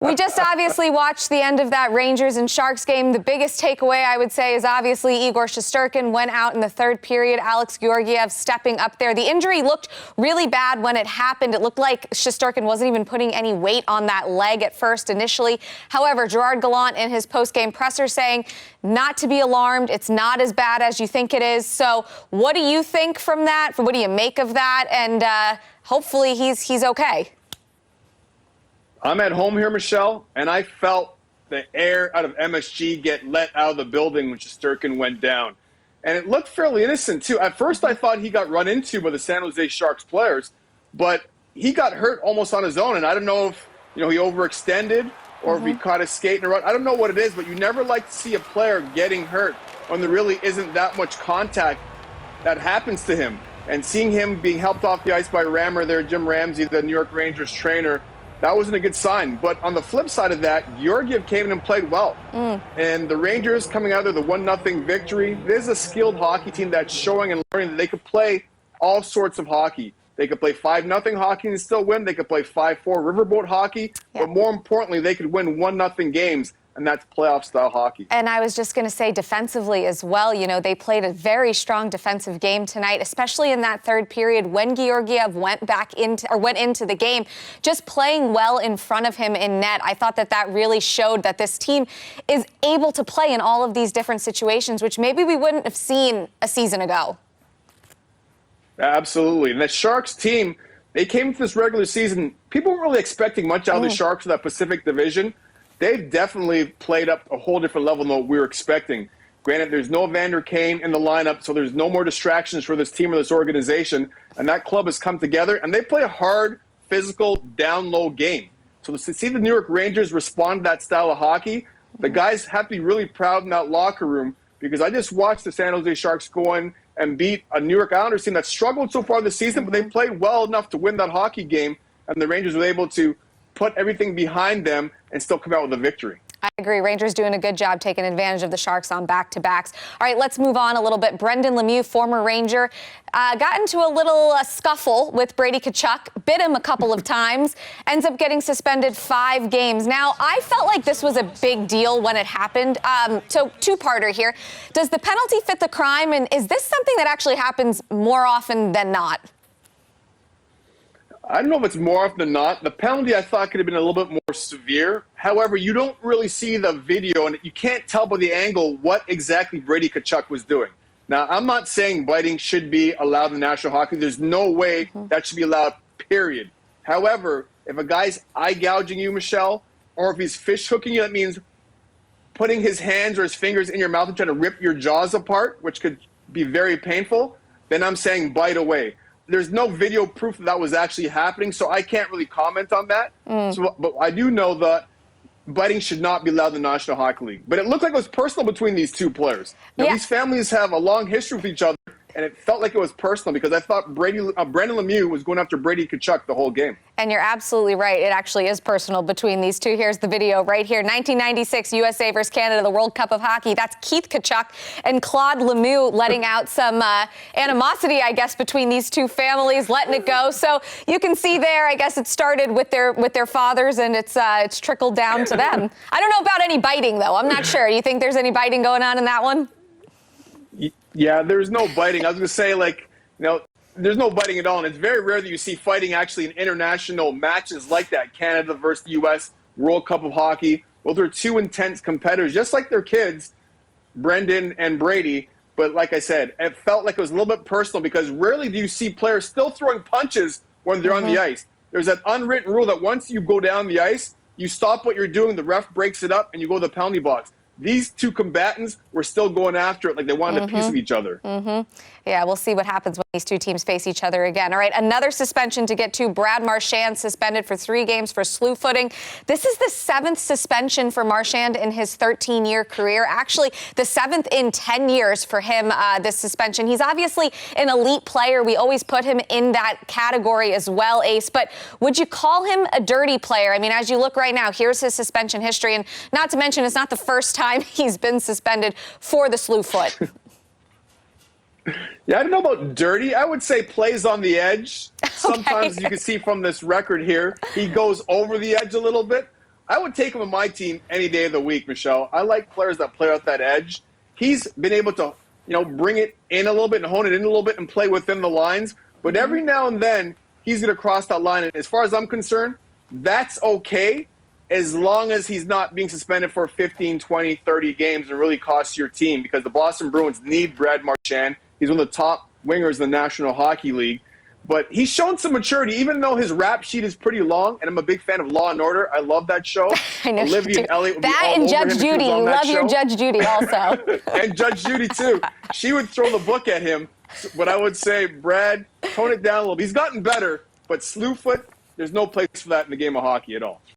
We just obviously watched the end of that Rangers and Sharks game. The biggest takeaway, I would say, is obviously Igor Shesterkin went out in the third period. Alex Georgiev stepping up there. The injury looked really bad when it happened. It looked like Shesterkin wasn't even putting any weight on that leg at first initially. However, Gerard Gallant in his post-game presser saying not to be alarmed. It's not as bad as you think it is. So what do you think from that? What do you make of that? And hopefully he's okay. I'm at home here, Michelle, and I felt the air out of MSG get let out of the building when Shesterkin went down. And it looked fairly innocent, too. At first, I thought he got run into by the San Jose Sharks players, but he got hurt almost on his own. And I don't know if, he overextended or if he caught a skate in a run. I don't know what it is, but you never like to see a player getting hurt when there really isn't that much contact that happens to him. And seeing him being helped off the ice by Rammer there, Jim Ramsey, the New York Rangers trainer, that wasn't a good sign. But on the flip side of that, Georgiev came in and played well. And the Rangers coming out of the 1-0 victory, there's a skilled hockey team that's showing and learning that they could play all sorts of hockey. They could play 5-0 hockey and still win. They could play 5-4 riverboat hockey. Yeah. But more importantly, they could win 1-0 games. And that's playoff-style hockey. And I was just going to say defensively as well. They played a very strong defensive game tonight, especially in that third period when Georgiev went into the game, just playing well in front of him in net. I thought that really showed that this team is able to play in all of these different situations, which maybe we wouldn't have seen a season ago. Absolutely. And the Sharks team, they came into this regular season, people weren't really expecting much out of the Sharks of that Pacific Division. They've definitely played up a whole different level than what we were expecting. Granted, there's no Vander Kane in the lineup, so there's no more distractions for this team or this organization. And that club has come together, and they play a hard, physical, down-low game. So to see the New York Rangers respond to that style of hockey, the guys have to be really proud in that locker room, because I just watched the San Jose Sharks go in and beat a New York Islanders team that struggled so far this season, but they played well enough to win that hockey game, and the Rangers were able to put everything behind them and still come out with a victory. I agree. Rangers doing a good job taking advantage of the Sharks on back-to-backs. All right, let's move on a little bit. Brendan Lemieux, former Ranger, got into a little scuffle with Brady Tkachuk, bit him a couple of times, ends up getting suspended 5 games. Now, I felt like this was a big deal when it happened. So two-parter here. Does the penalty fit the crime, and is this something that actually happens more often than not? I don't know if it's more often than not. The penalty, I thought, could have been a little bit more severe. However, you don't really see the video, and you can't tell by the angle what exactly Brady Tkachuk was doing. Now, I'm not saying biting should be allowed in the National Hockey League. There's no way that should be allowed, period. However, if a guy's eye gouging you, Michelle, or if he's fish hooking you, that means putting his hands or his fingers in your mouth and trying to rip your jaws apart, which could be very painful, then I'm saying bite away. There's no video proof that was actually happening, so I can't really comment on that. But I do know that biting should not be allowed in the National Hockey League. But it looked like it was personal between these two players. Now, these families have a long history with each other, and it felt like it was personal because I thought Brendan Lemieux was going after Brady Tkachuk the whole game. And you're absolutely right. It actually is personal between these two. Here's the video right here. 1996 USA versus Canada, the World Cup of Hockey. That's Keith Tkachuk and Claude Lemieux letting out some animosity, I guess, between these two families, letting it go. So you can see there, I guess it started with their fathers, and it's trickled down to them. I don't know about any biting, though. I'm not sure. You think there's any biting going on in that one? Yeah, there's no biting. I was going to say, there's no biting at all. And it's very rare that you see fighting actually in international matches like that. Canada versus the U.S., World Cup of Hockey. Well, they're two intense competitors, just like their kids, Brendan and Brady. But like I said, it felt like it was a little bit personal because rarely do you see players still throwing punches when they're on the ice. There's that unwritten rule that once you go down the ice, you stop what you're doing, the ref breaks it up, and you go to the penalty box. These two combatants were still going after it like they wanted a piece of each other. Yeah, we'll see what happens when these two teams face each other again. All right, another suspension to get to. Brad Marchand suspended for 3 games for slew-footing. This is the 7th suspension for Marchand in his 13-year career. Actually, the 7th in 10 years for him, this suspension. He's obviously an elite player. We always put him in that category as well, Ace. But would you call him a dirty player? I mean, as you look right now, here's his suspension history. And not to mention, it's not the first time he's been suspended for the Slewfoot. Yeah, I don't know about dirty. I would say plays on the edge. Sometimes you can see from this record here, he goes over the edge a little bit. I would take him on my team any day of the week, Michelle. I like players that play out that edge. He's been able to, bring it in a little bit and hone it in a little bit and play within the lines. But every now and then, he's going to cross that line. And as far as I'm concerned, that's okay as long as he's not being suspended for 15, 20, 30 games and really costs your team, because the Boston Bruins need Brad Marchand. He's one of the top wingers in the National Hockey League. But he's shown some maturity, even though his rap sheet is pretty long, and I'm a big fan of Law & Order. I love that show. I know Olivia and Elliot would that be all and over Judge him if he was Judy. on You that love your show. Judge Judy also. And Judge Judy, too. She would throw the book at him. But I would say, Brad, tone it down a little bit. He's gotten better, but Slewfoot, there's no place for that in the game of hockey at all.